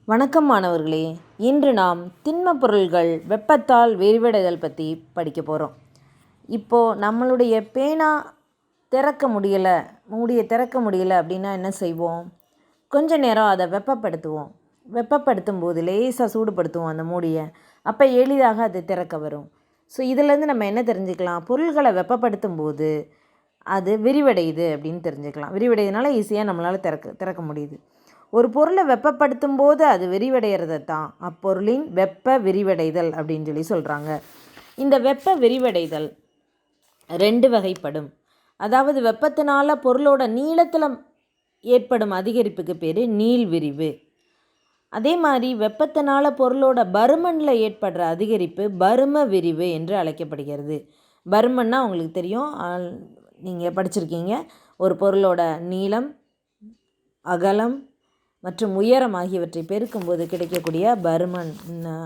வணக்கம் மாணவர்களே. இன்று நாம் திண்ம பொருள்கள் வெப்பத்தால் விரிவடைதல் பற்றி படிக்க போகிறோம். இப்போது நம்மளுடைய பேனா மூடியை திறக்க முடியலை அப்படின்னா என்ன செய்வோம்? கொஞ்ச நேரம் அதை வெப்பப்படுத்துவோம். வெப்பப்படுத்தும் போது லேசாக சூடுபடுத்துவோம் அந்த மூடியை. அப்போ எளிதாக அது திறக்க வரும். ஸோ இதிலேருந்து நம்ம என்ன தெரிஞ்சுக்கலாம்? பொருள்களை வெப்பப்படுத்தும் போது அது விரிவடையுது அப்படின்னு தெரிஞ்சுக்கலாம். விரிவடையதுனால ஈஸியாக நம்மளால் திறக்க முடியுது. ஒரு பொருளை வெப்பப்படுத்தும் போது அது விரிவடைகிறது தான் அப்பொருளின் வெப்ப விரிவடைதல் அப்படின்னு சொல்கிறாங்க. இந்த வெப்ப விரிவடைதல் 2 வகைப்படும். அதாவது வெப்பத்தினால பொருளோட நீளத்தில் ஏற்படும் அதிகரிப்புக்கு பேர் நீள்விரிவு. அதே மாதிரி வெப்பத்தினால பொருளோட பருமனில் ஏற்படுற அதிகரிப்பு பரும விரிவு என்று அழைக்கப்படுகிறது. பருமன்னா உங்களுக்கு தெரியும், நீங்கள் படிச்சிருக்கீங்க. ஒரு பொருளோட நீளம், அகலம் மற்றும் உயரம் ஆகியவற்றை பெருக்கும்போது கிடைக்கக்கூடிய பருமன்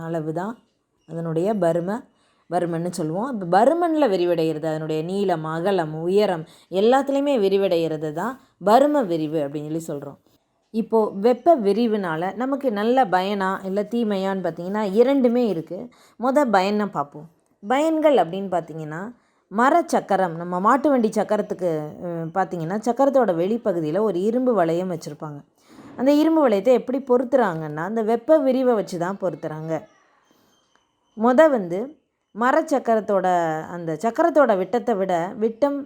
அளவு தான் அதனுடைய பருமன்னு சொல்லுவோம். இப்போ பருமனில் விரிவடைகிறது, அதனுடைய நீளம், அகலம், உயரம் எல்லாத்துலேயுமே விரிவடைகிறது தான் பரும விரிவு அப்படின்னு சொல்கிறோம். இப்போது வெப்ப விரிவுனால் நமக்கு நல்ல பயனா இல்லை தீமையான்னு பார்த்திங்கன்னா 2மே இருக்குது. பயனை பார்ப்போம். பயன்கள் அப்படின்னு பார்த்திங்கன்னா, மரச்சக்கரம், நம்ம மாட்டு வண்டி சக்கரத்துக்கு பார்த்திங்கன்னா சக்கரத்தோட வெளிப்பகுதியில் ஒரு இரும்பு வளையம் வச்சுருப்பாங்க. அந்த இரும்பு வளையத்தை எப்படி பொருத்துகிறாங்கன்னா அந்த வெப்ப விரிவை வச்சு தான் பொருத்துகிறாங்க. மரச்சக்கரத்தோட அந்த சக்கரத்தோட விட்டத்தை விட விட்டம்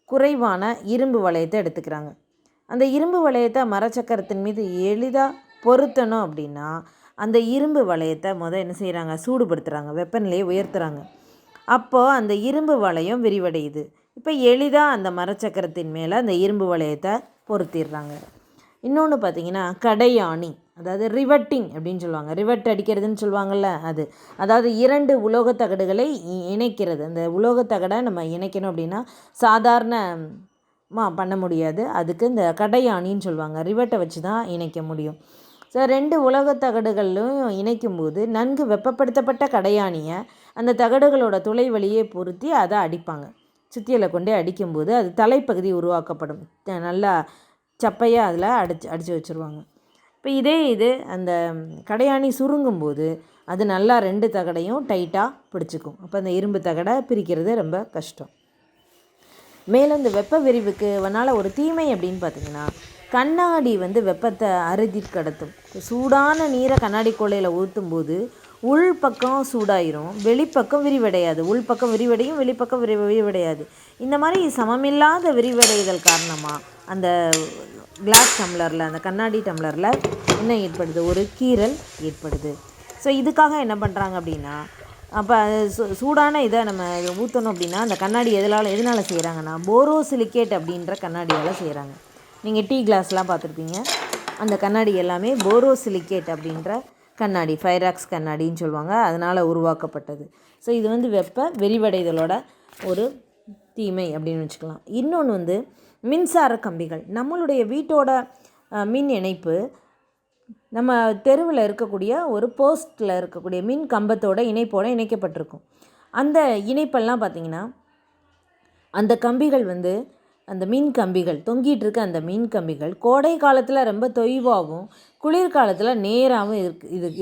குறைவான இரும்பு வளையத்தை எடுத்துக்கிறாங்க. அந்த இரும்பு வளையத்தை மரச்சக்கரத்தின் மீது எளிதாக பொருத்தணும் அப்படின்னா அந்த இரும்பு வளையத்தை என்ன செய்கிறாங்க? சூடுபடுத்துகிறாங்க, வெப்பநிலையை உயர்த்துகிறாங்க. அப்போது அந்த இரும்பு வளையம் விரிவடையுது. இப்போ எளிதாக அந்த மரச்சக்கரத்தின் மேலே அந்த இரும்பு வளையத்தை பொருத்திடுறாங்க. இன்னொன்று பார்த்திங்கன்னா கடையாணி, அதாவது ரிவட்டிங் அப்படின்னு சொல்லுவாங்க. ரிவட் அடிக்கிறதுன்னு சொல்லுவாங்கள்ல அது. அதாவது 2 உலோகத்தகடுகளை இணைக்கிறது. அந்த உலோகத்தகடை நம்ம இணைக்கணும் அப்படின்னா சாதாரணமாக பண்ண முடியாது. அதுக்கு இந்த கடையாணின்னு சொல்லுவாங்க. ரிவட்டை வச்சு தான் இணைக்க முடியும். ஸோ 2 உலோகத்தகடுகளும் இணைக்கும்போது நன்கு வெப்பப்படுத்தப்பட்ட கடையாணியை அந்த தகடுகளோட துளை வழியே பொருத்தி அதை அடிப்பாங்க. சுத்தியலை கொண்டே அடிக்கும்போது அது தலைப்பகுதி உருவாக்கப்படும். நல்லா சப்பையாக அதில் அடித்து வச்சுருவாங்க. இப்போ இது அந்த கடையாணி சுருங்கும்போது அது நல்லா 2 தகடையும் டைட்டாக பிடிச்சிக்கும். அப்போ அந்த இரும்பு தகடை பிரிக்கிறது ரொம்ப கஷ்டம். மேலும் இந்த வெப்ப விரிவுக்கு ஒரு தீமை அப்படின்னு பார்த்திங்கன்னா, கண்ணாடி வெப்பத்தை கடத்தும். சூடான நீரை கண்ணாடி கோலையில் ஊற்றும்போது உள் பக்கம் சூடாயிரும், வெளிப்பக்கம் விரிவடையாது. உள்பக்கம் விரிவடையும், வெளிப்பக்கம் விரிவடையாது. இந்த மாதிரி சமமில்லாத விரிவடைதல் காரணமாக அந்த கிளாஸ் டம்ளரில், அந்த கண்ணாடி டம்ளரில் என்ன ஏற்படுது? ஒரு கீறல் ஏற்படுது. ஸோ இதுக்காக என்ன பண்ணுறாங்க அப்படின்னா, அப்போ சூடான இதை நம்ம ஊற்றணும் அப்படின்னா அந்த கண்ணாடி எதனால் செய்கிறாங்கன்னா போரோசிலிகேட் அப்படின்ற கண்ணாடியால் செய்கிறாங்க. நீங்கள் டீ கிளாஸ்லாம் பார்த்துருப்பீங்க. அந்த கண்ணாடி எல்லாமே போரோசிலிகேட் அப்படின்ற கண்ணாடி, ஃபைராக்ஸ் கண்ணாடின்னு சொல்லுவாங்க. அதனால் உருவாக்கப்பட்டது. ஸோ இது வெப்ப விரிவடைதலோட ஒரு தீமை அப்படின்னு வச்சுக்கலாம். இன்னொன்று மின்சார கம்பிகள். நம்மளுடைய வீட்டோட மின் இணைப்பு நம்ம தெருவில் இருக்கக்கூடிய ஒரு போஸ்ட்டில் இருக்கக்கூடிய மின் கம்பத்தோட இணைப்போடு இணைக்கப்பட்டிருக்கும். அந்த இணைப்பெல்லாம் பார்த்திங்கன்னா அந்த கம்பிகள் அந்த மின் கம்பிகள் தொங்கிட்டு இருக்க அந்த மின் கம்பிகள் கோடை காலத்தில் ரொம்ப தொய்வாகவும் குளிர்காலத்தில் நேராகவும்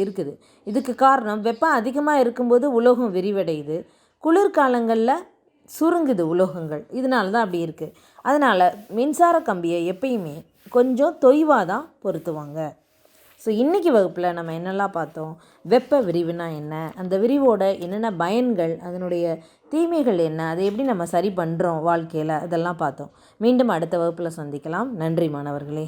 இருக்குது. இதுக்கு காரணம் வெப்பம் அதிகமாக இருக்கும்போது உலோகம் விரிவடையுது, குளிர்காலங்களில் சுருங்குது உலோகங்கள். இதனால தான் அப்படி இருக்குது. அதனால் மின்சார கம்பியை எப்பயுமே கொஞ்சம் தொய்வாக தான் பொருத்துவாங்க. ஸோ இன்றைக்கி வகுப்பில் நம்ம என்னெல்லாம் பார்த்தோம்? வெப்ப விரிவுனா என்ன, அந்த விரிவோட என்னென்ன பயன்கள், அதனுடைய தீமைகள் என்ன, அதை எப்படி நம்ம சரி பண்ணுறோம் வாழ்க்கையில், அதெல்லாம் பார்த்தோம். மீண்டும் அடுத்த வகுப்பில் சந்திக்கலாம். நன்றி மாணவர்களே.